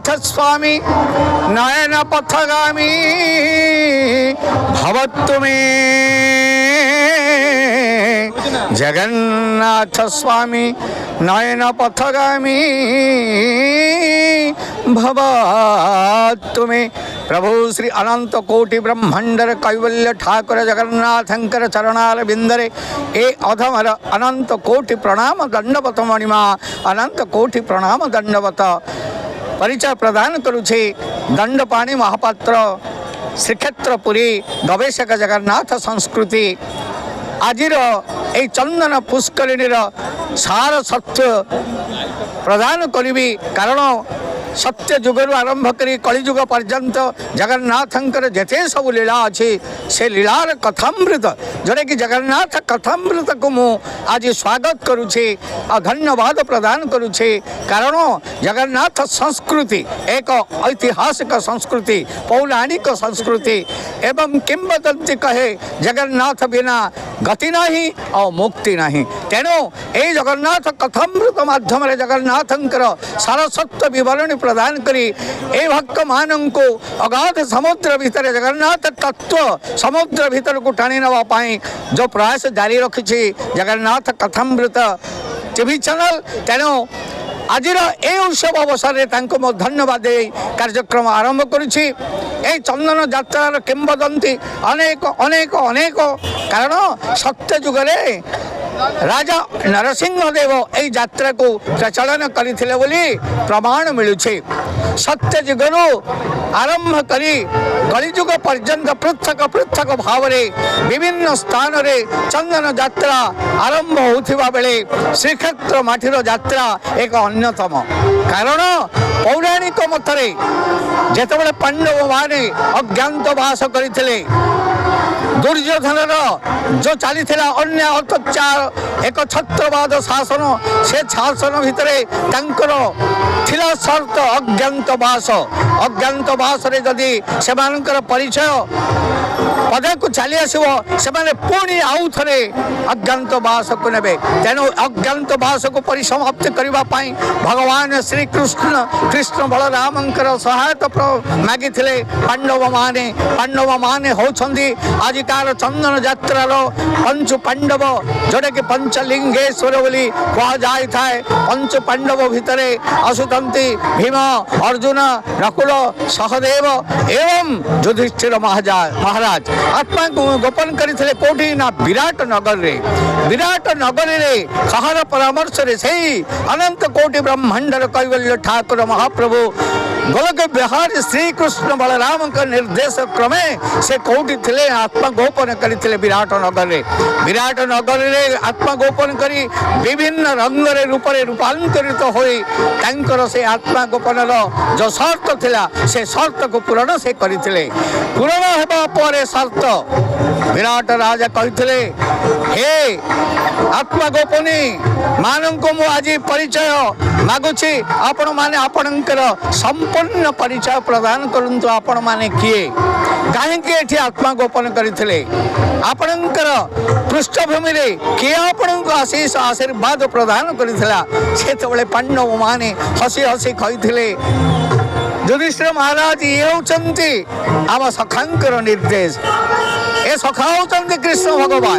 स्वामी नयन पथगामी भवतु मे जगन्नाथ स्वामी नयन पथगामी भवतु मे। प्रभु श्री अनंत कोटि ब्रह्मांडर कैवल्य ठाकुर जगन्नाथंकर चरणार बिंदरे ए अधमर अनंत कोटि प्रणाम दंडवत मणिमा अनंत कोटि प्रणाम दंडवत। परिचय प्रदान करुछे दंडपाणी महापात्र श्रीक्षेत्रपुरी गवेषक जगन्नाथ संस्कृति। आजिर ए चंदन पुष्करिणीर सार सत्य प्रदान करी कारण सत्य जुगरु आरंभ करी कलिजुग पर्यंत जगन्नाथंकर जेते सब लीला अच्छी से लीलार कथामृत जोटा कि जगन्नाथ कथामृत को मु आज स्वागत करुछे और धन्यवाद प्रदान करुछे कारण जगन्नाथ संस्कृति एक ऐतिहासिक संस्कृति पौराणिक संस्कृति एवं किंवदंती कहे जगन्नाथ बिना गति नहीं और मुक्ति नहीं। तेणु ये जगन्नाथ कथामृत माध्यम जगन्नाथंकर सारसत्व विवरणी प्रदान करी ए भक्त मान को अगाध समुद्र भीतर जगन्नाथ तत्व समुद्र भीतर को टाणी नवा पाई जो प्रयास जारी रखी जगन्नाथ कथामृत टीवी चैनल। तेणु आज ए उत्सव अवसर में धन्यवाद दे कार्यक्रम आरंभ करुछि। चंदन यात्रार किंवदंती अनेक अनेक अनेक कारण सत्य जुगरे राजा नरसिंहदेव यही यात्रा को प्रचलन करथिले बोली प्रमाण मिलुछे। सत्य जुगरु आरंभ करी कलिजुग पर्यंत पृथक पृथक भाव विभिन्न स्थान रे चंदन यात्रा आरंभ होथिबा बेले श्रीक्षेत्र माठीर यात्रा एक अन्यतम कारण पौराणिक मतरे जेतेबेले पांडव माने अज्ञातवास करथिले दुर्योधनर जो चली अन्य अत्याचार एक छत्रवाद शासन से शासन भितर थिला शर्त अज्ञातवास रे जदि सेमानकर परिचय पदा को चली आसो से पुणी आउ थे अज्ञातवास को ने। तेणु अज्ञातवास को परिसमाप्त करने भगवान श्री कृष्ण बलरामंकर सहायता मागी पांडव माने होछंदी आजिकार चंदन यात्रार पंच पांडव जोटा कि पंचलिंगेश्वर बोली कह जाए थाए। पंच पांडव भितर आसुचंती भीम अर्जुन नकुल सहदेव एवं युधिष्ठिर महाराज आत्मा को गोपन करते कोठी ना विराट नगर रे कहार परामर्श रे सही अनंत कोटि ब्रह्मांडर कैवल्य ठाकुर महाप्रभु गोलक बिहार श्री कृष्ण बलराम का निर्देश क्रमे से कोठी थिले आत्मा गोपन करते विराट नगर रे आत्मा गोपन करी विभिन्न रंग रे रूप रे रूपांतरित होई तांकर से आत्मा गोपनर जो शर्त थिला से शर्त को पूर्ण से करथिले। पूर्ण हेबा परे शर्त विराट राजा कहिथिले हे आत्मा गोपनी मान को मु आज परिचय मागुछि आपण माने आपणकर संपूर्ण परिचय प्रदान करंतु आपण माने किए काहेकि एठी आत्मा गोपन करथिले आपणकर पृष्ठभूमि रे किए आपणको आशीष आशीर्वाद प्रदान करथिला सेतबेले पांडव माने हसी हसी कहिथिले युधिष्ठिर महाराज ये होचंती आम सखांकर निर्देश ए सखा होचंती कृष्ण भगवान।